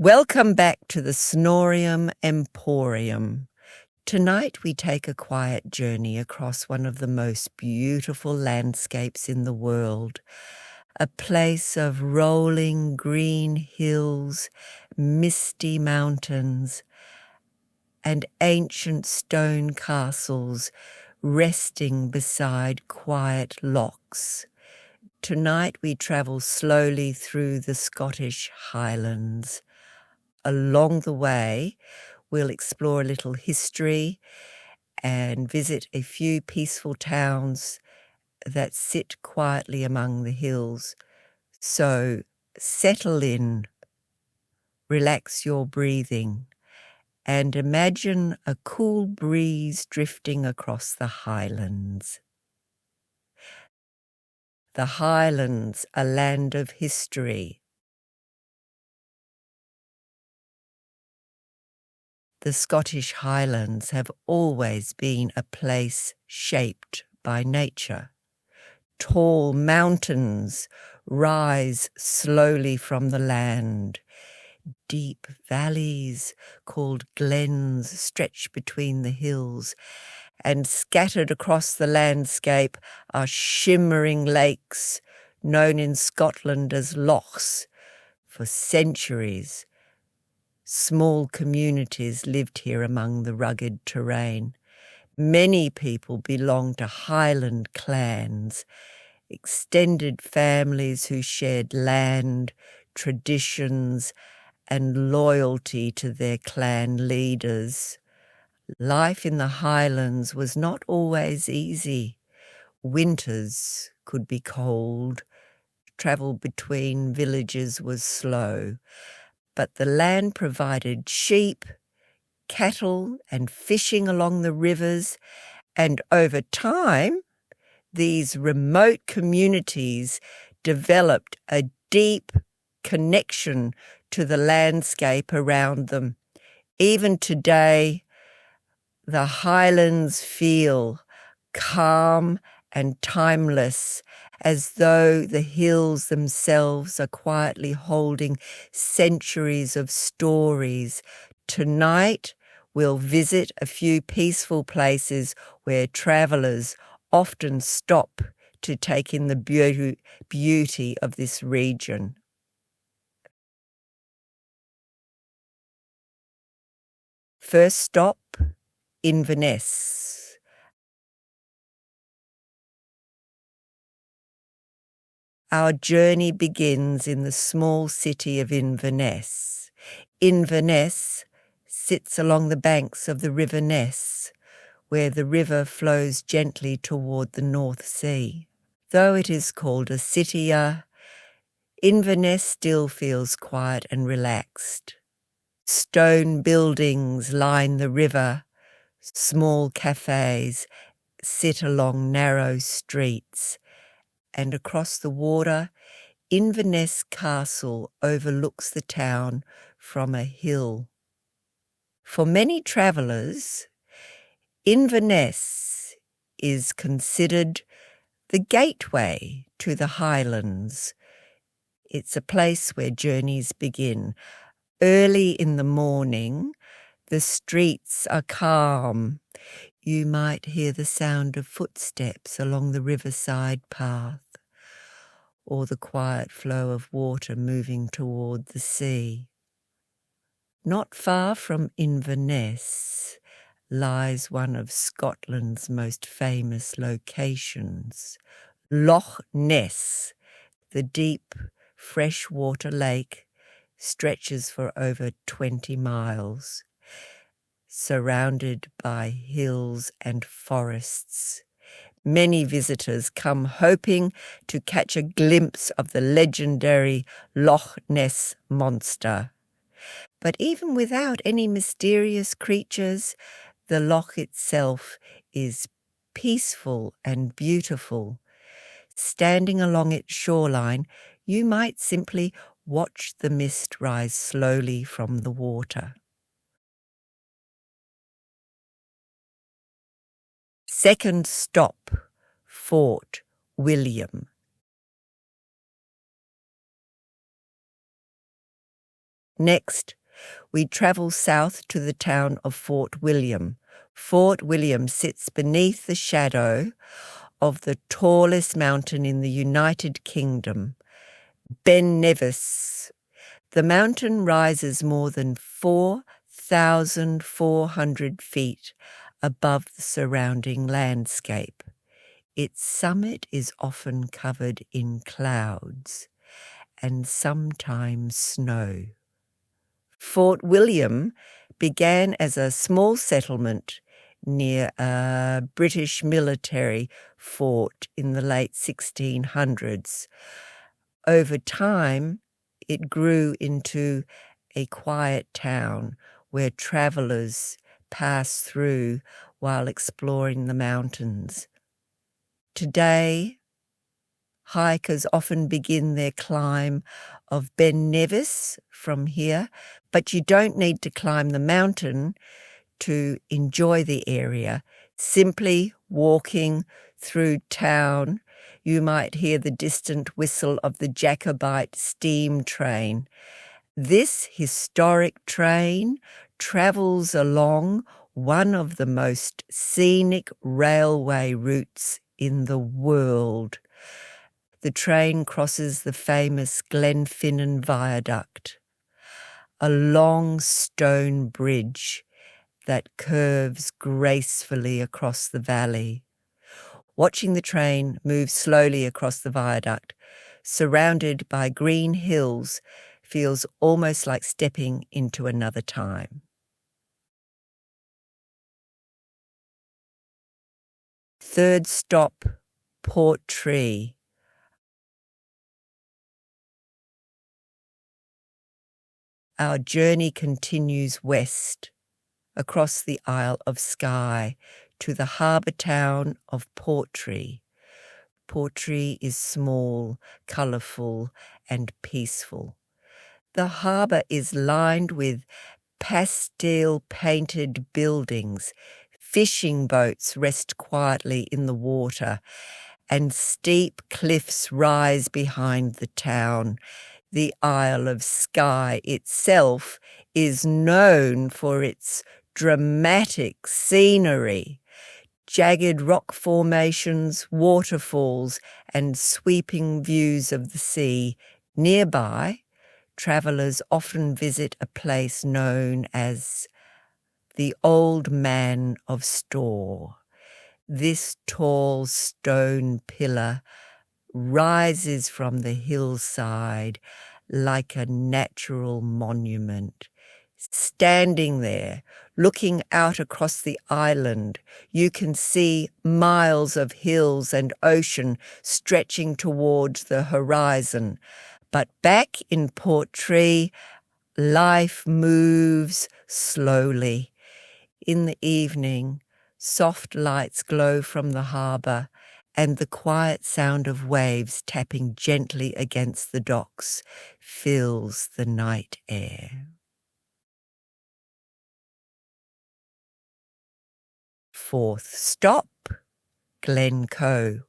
Welcome back to the Snorium Emporium. Tonight we take a quiet journey across one of the most beautiful landscapes in the world, a place of rolling green hills, misty mountains, and ancient stone castles resting beside quiet lochs. Tonight we travel slowly through the Scottish Highlands. Along the way, we'll explore a little history and visit a few peaceful towns that sit quietly among the hills. So settle in, relax your breathing, and imagine a cool breeze drifting across the Highlands. The Highlands, a land of history. The Scottish Highlands have always been a place shaped by nature. Tall mountains rise slowly from the land. Deep valleys called glens stretch between the hills, and scattered across the landscape are shimmering lakes, known in Scotland as lochs. For centuries, small communities lived here among the rugged terrain. Many people belonged to Highland clans, extended families who shared land, traditions, and loyalty to their clan leaders. Life in the Highlands was not always easy. Winters could be cold. Travel between villages was slow. But the land provided sheep, cattle, and fishing along the rivers, and over time, these remote communities developed a deep connection to the landscape around them. Even today, the Highlands feel calm and timeless, as though the hills themselves are quietly holding centuries of stories. Tonight, we'll visit a few peaceful places where travellers often stop to take in the beauty of this region. First stop, Inverness. Our journey begins in the small city of Inverness. Inverness sits along the banks of the River Ness, where the river flows gently toward the North Sea. Though it is called a city, Inverness still feels quiet and relaxed. Stone buildings line the river. Small cafes sit along narrow streets. And across the water, Inverness Castle overlooks the town from a hill. For many travellers, Inverness is considered the gateway to the Highlands. It's a place where journeys begin. Early in the morning, the streets are calm. You might hear the sound of footsteps along the riverside path, or the quiet flow of water moving toward the sea. Not far from Inverness lies one of Scotland's most famous locations, Loch Ness. The deep, freshwater lake stretches for over 20 miles, surrounded by hills and forests. Many visitors come hoping to catch a glimpse of the legendary Loch Ness monster. But even without any mysterious creatures, the loch itself is peaceful and beautiful. Standing along its shoreline, you might simply watch the mist rise slowly from the water. Second stop, Fort William. Next, we travel south to the town of Fort William. Fort William sits beneath the shadow of the tallest mountain in the United Kingdom, Ben Nevis. The mountain rises more than 4,400 feet above the surrounding landscape. Its summit is often covered in clouds and sometimes snow. Fort William began as a small settlement near a British military fort in the late 1600s. Over time, it grew into a quiet town where travellers passed through while exploring the mountains. Today, hikers often begin their climb of Ben Nevis from here, but you don't need to climb the mountain to enjoy the area. Simply walking through town, you might hear the distant whistle of the Jacobite steam train. This historic train travels along one of the most scenic railway routes in the world. The train crosses the famous Glenfinnan Viaduct, a long stone bridge that curves gracefully across the valley. Watching the train move slowly across the viaduct, surrounded by green hills, feels almost like stepping into another time. Third stop, Portree. Our journey continues west, across the Isle of Skye, to the harbour town of Portree. Portree is small, colourful and peaceful. The harbour is lined with pastel-painted buildings. Fishing boats rest quietly in the water, and steep cliffs rise behind the town. The Isle of Skye itself is known for its dramatic scenery, jagged rock formations, waterfalls, and sweeping views of the sea. Nearby, travellers often visit a place known as the Old Man of Store. This tall stone pillar rises from the hillside like a natural monument. Standing there, looking out across the island, you can see miles of hills and ocean stretching towards the horizon. But back in Portree, life moves slowly. In the evening, soft lights glow from the harbour, and the quiet sound of waves tapping gently against the docks fills the night air. Fourth stop, Glencoe.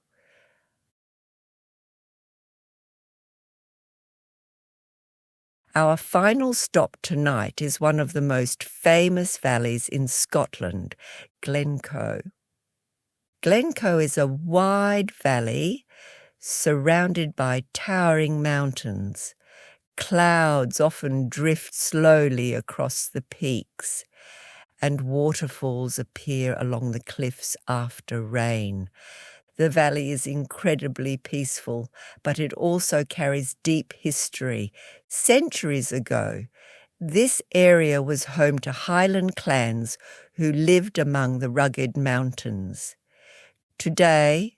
Our final stop tonight is one of the most famous valleys in Scotland, Glencoe. Glencoe is a wide valley surrounded by towering mountains. Clouds often drift slowly across the peaks, and waterfalls appear along the cliffs after rain. The valley is incredibly peaceful, but it also carries deep history. Centuries ago, this area was home to Highland clans who lived among the rugged mountains. Today,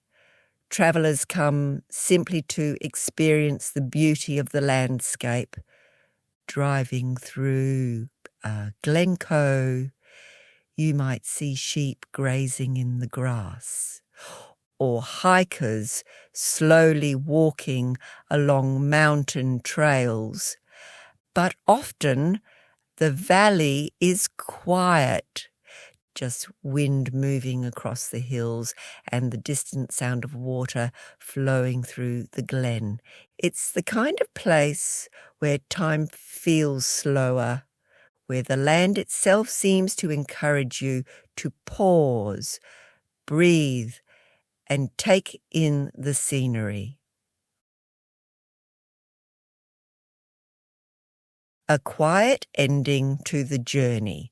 travellers come simply to experience the beauty of the landscape. Driving through Glencoe, you might see sheep grazing in the grass, or hikers slowly walking along mountain trails. But often the valley is quiet, just wind moving across the hills and the distant sound of water flowing through the glen. It's the kind of place where time feels slower, where the land itself seems to encourage you to pause, breathe, and take in the scenery. A quiet ending to the journey.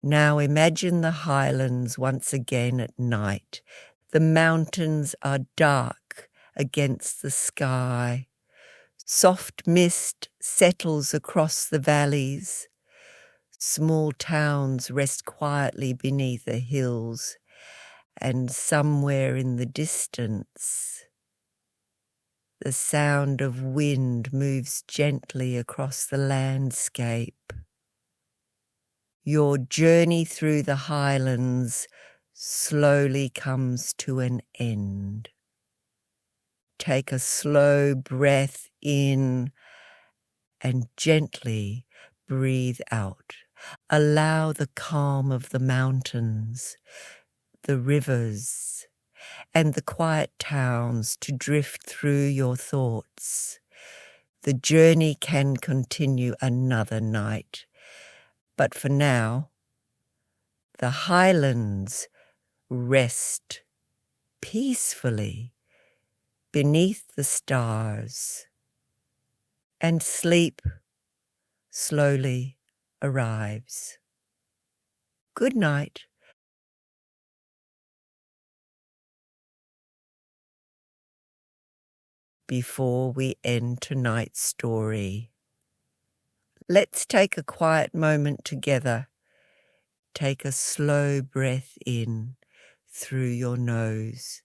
Now imagine the highlands once again at night. The mountains are dark against the sky. Soft mist settles across the valleys. Small towns rest quietly beneath the hills, and somewhere in the distance, the sound of wind moves gently across the landscape. Your journey through the highlands slowly comes to an end. Take a slow breath in and gently breathe out. Allow the calm of the mountains, the rivers, and the quiet towns to drift through your thoughts. The journey can continue another night, but for now, the highlands rest peacefully beneath the stars, and sleep slowly arrives. Good night. Before we end tonight's story, let's take a quiet moment together. Take a slow breath in through your nose,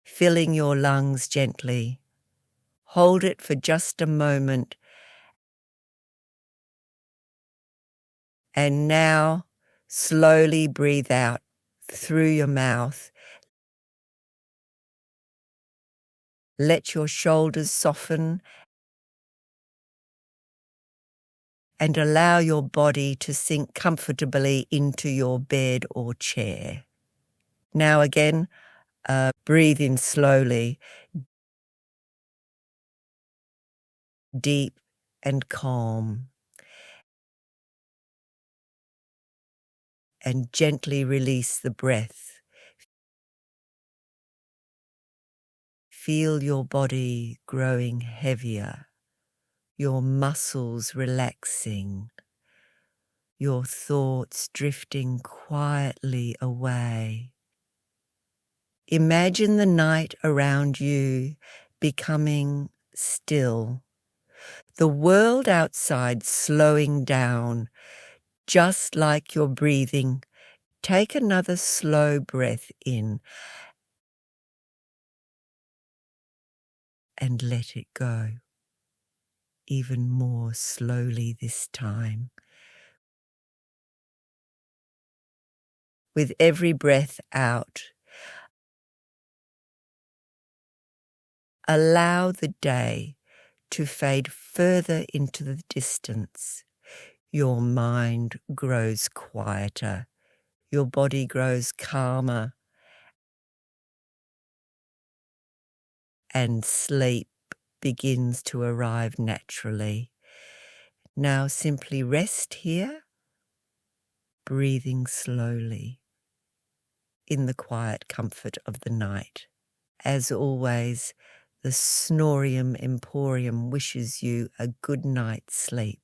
filling your lungs gently. Hold it for just a moment. And now slowly breathe out through your mouth. Let your shoulders soften and allow your body to sink comfortably into your bed or chair. Now again, breathe in slowly, deep and calm, and gently release the breath. Feel your body growing heavier, your muscles relaxing, your thoughts drifting quietly away. Imagine the night around you becoming still, the world outside slowing down, just like you're breathing. Take another slow breath in and let it go, even more slowly this time. With every breath out, allow the day to fade further into the distance. Your mind grows quieter, your body grows calmer, and sleep begins to arrive naturally. Now simply rest here, breathing slowly in the quiet comfort of the night. As always, the Snorium Emporium wishes you a good night's sleep.